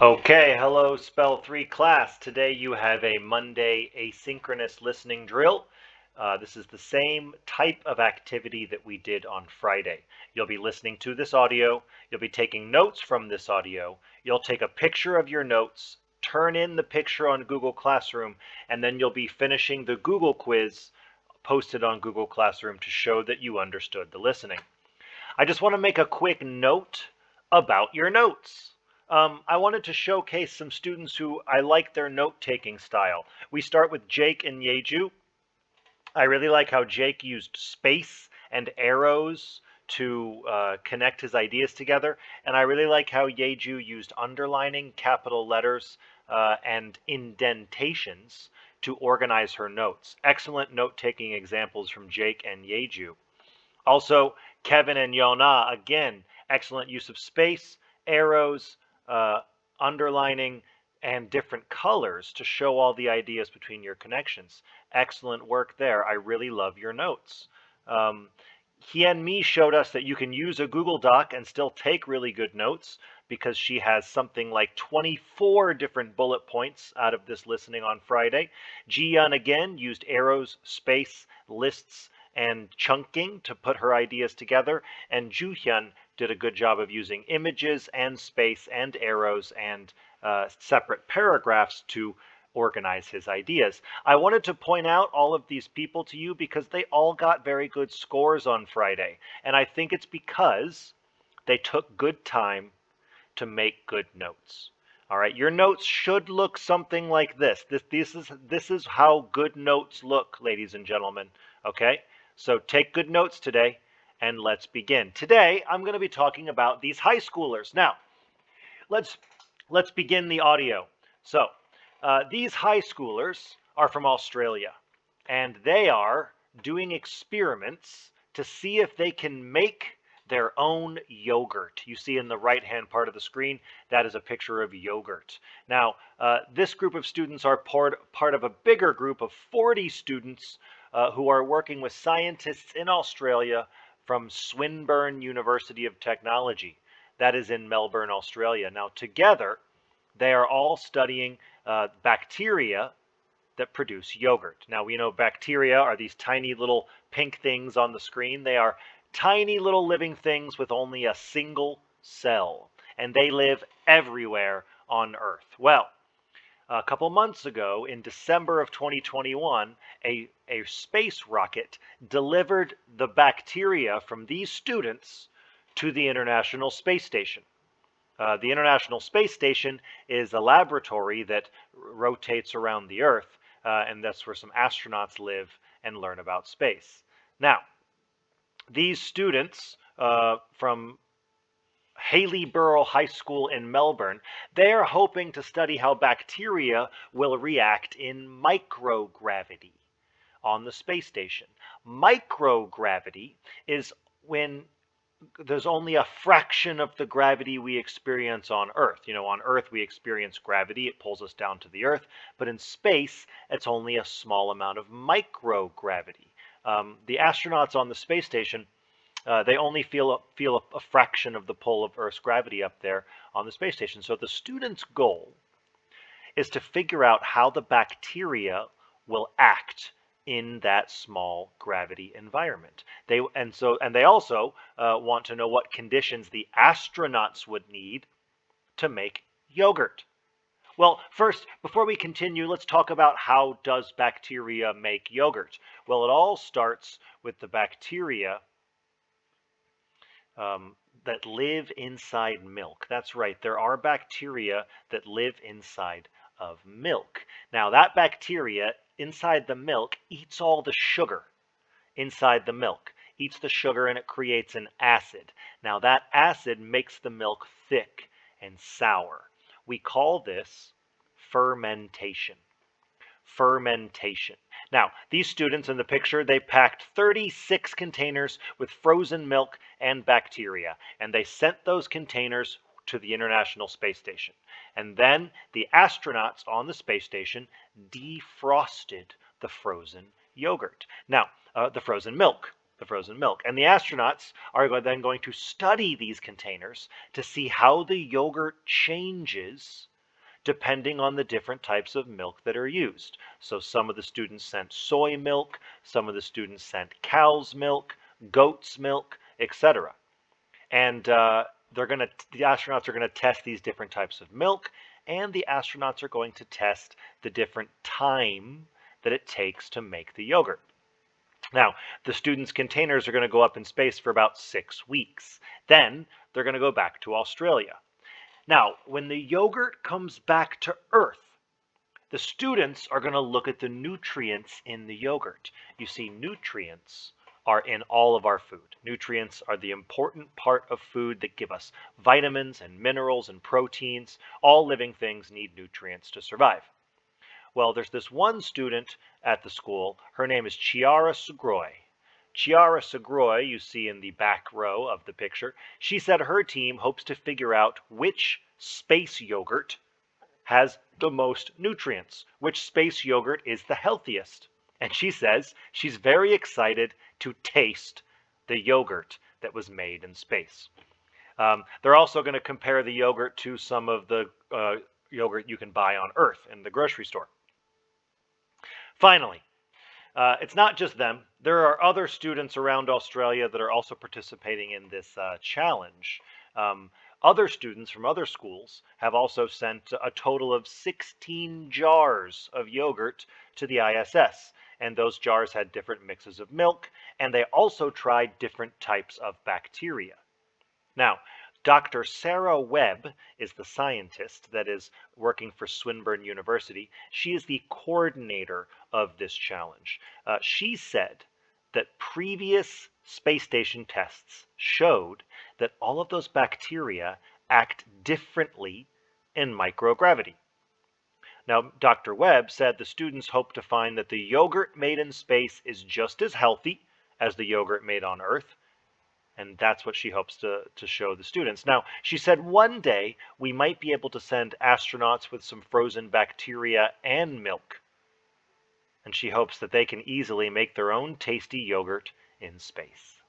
Okay, hello Spell 3 class. Today you have a Monday asynchronous listening drill. This is the same type of activity that we did on Friday. You'll be listening to this audio, you'll be taking notes from this audio, you'll take a picture of your notes, turn in the picture on Google Classroom, and then you'll be finishing the Google quiz posted on Google Classroom to show that you understood the listening. I just want to make a quick note about your notes. I wanted to showcase some students who I like their note-taking style. We start with Jake and Yeju. I really like how Jake used space and arrows to connect his ideas together, and I really like how Yeju used underlining, capital letters, and indentations to organize her notes. Excellent note-taking examples from Jake and Yeju. Also, Kevin and Yona, again, excellent use of space, arrows, underlining, and different colors to show all the ideas between your connections. Excellent work there. I really love your notes. Hien Mi showed us that you can use a Google Doc and still take really good notes because she has something like 24 different bullet points out of this listening on Friday. Ji-Yun again used arrows, space, lists, and chunking to put her ideas together, and Ju-Hyun did a good job of using images and space and arrows and separate paragraphs to organize his ideas. I wanted to point out all of these people to you because they all got very good scores on Friday, and I think it's because they took good time to make good notes. All right, your notes should look something like this. This is how good notes look, ladies and gentlemen. Okay, so take good notes today, and let's begin. Today, I'm going to be talking about these high schoolers. Now, let's begin the audio. So, these high schoolers are from Australia, and they are doing experiments to see if they can make their own yogurt. You see in the right-hand part of the screen, that is a picture of yogurt. Now, this group of students are part of a bigger group of 40 students who are working with scientists in Australia from Swinburne University of Technology. That is in Melbourne, Australia. Now, together, they are all studying bacteria that produce yogurt. Now, we know bacteria are these tiny little pink things on the screen. They are tiny little living things with only a single cell, and they live everywhere on Earth. Well, a couple months ago, in December of 2021, a space rocket delivered the bacteria from these students to the International Space Station. The International Space Station is a laboratory that rotates around the Earth, and that's where some astronauts live and learn about space. Now, these students from Haileybury High School in Melbourne, they are hoping to study how bacteria will react in microgravity on the space station. Microgravity is when there's only a fraction of the gravity we experience on Earth. You know, on Earth we experience gravity, it pulls us down to the Earth, but in space it's only a small amount of microgravity. The astronauts on the space station, they only feel a fraction of the pull of Earth's gravity up there on the space station. So the student's goal is to figure out how the bacteria will act in that small gravity environment. They also want to know what conditions the astronauts would need to make yogurt. Well, first, before we continue, let's talk about how does bacteria make yogurt. Well, it all starts with the bacteria that live inside milk. That's right, there are bacteria that live inside of milk. Now, that bacteria inside the milk eats all the sugar inside the milk, eats the sugar, and it creates an acid. Now, that acid makes the milk thick and sour. We call this fermentation. Fermentation. Now, these students in the picture, they packed 36 containers with frozen milk and bacteria, and they sent those containers to the International Space Station. And then the astronauts on the space station defrosted the frozen yogurt. Now, the frozen milk. And the astronauts are then going to study these containers to see how the yogurt changes depending on the different types of milk that are used. So some of the students sent soy milk, some of the students sent cow's milk, goat's milk, etc. And the astronauts are going to test these different types of milk, and the astronauts are going to test the different time that it takes to make the yogurt. Now, the students' containers are going to go up in space for about 6 weeks. Then they're going to go back to Australia. Now, when the yogurt comes back to Earth, the students are going to look at the nutrients in the yogurt. You see, nutrients are in all of our food. Nutrients are the important part of food that give us vitamins and minerals and proteins. All living things need nutrients to survive. Well, there's this one student at the school. Her name is Chiara Sugroi. Chiara Sugroi, you see in the back row of the picture, she said her team hopes to figure out which space yogurt has the most nutrients, which space yogurt is the healthiest. And she says she's very excited to taste the yogurt that was made in space. They're also going to compare the yogurt to some of the yogurt you can buy on Earth in the grocery store. Finally, it's not just them. There are other students around Australia that are also participating in this challenge. Other students from other schools have also sent a total of 16 jars of yogurt to the ISS, and those jars had different mixes of milk, and they also tried different types of bacteria. Now, Dr. Sarah Webb is the scientist that is working for Swinburne University. She is the coordinator of this challenge. She said that previous space station tests showed that all of those bacteria act differently in microgravity. Now, Dr. Webb said the students hope to find that the yogurt made in space is just as healthy as the yogurt made on Earth, and that's what she hopes to show the students. Now, she said one day we might be able to send astronauts with some frozen bacteria and milk, and she hopes that they can easily make their own tasty yogurt in space.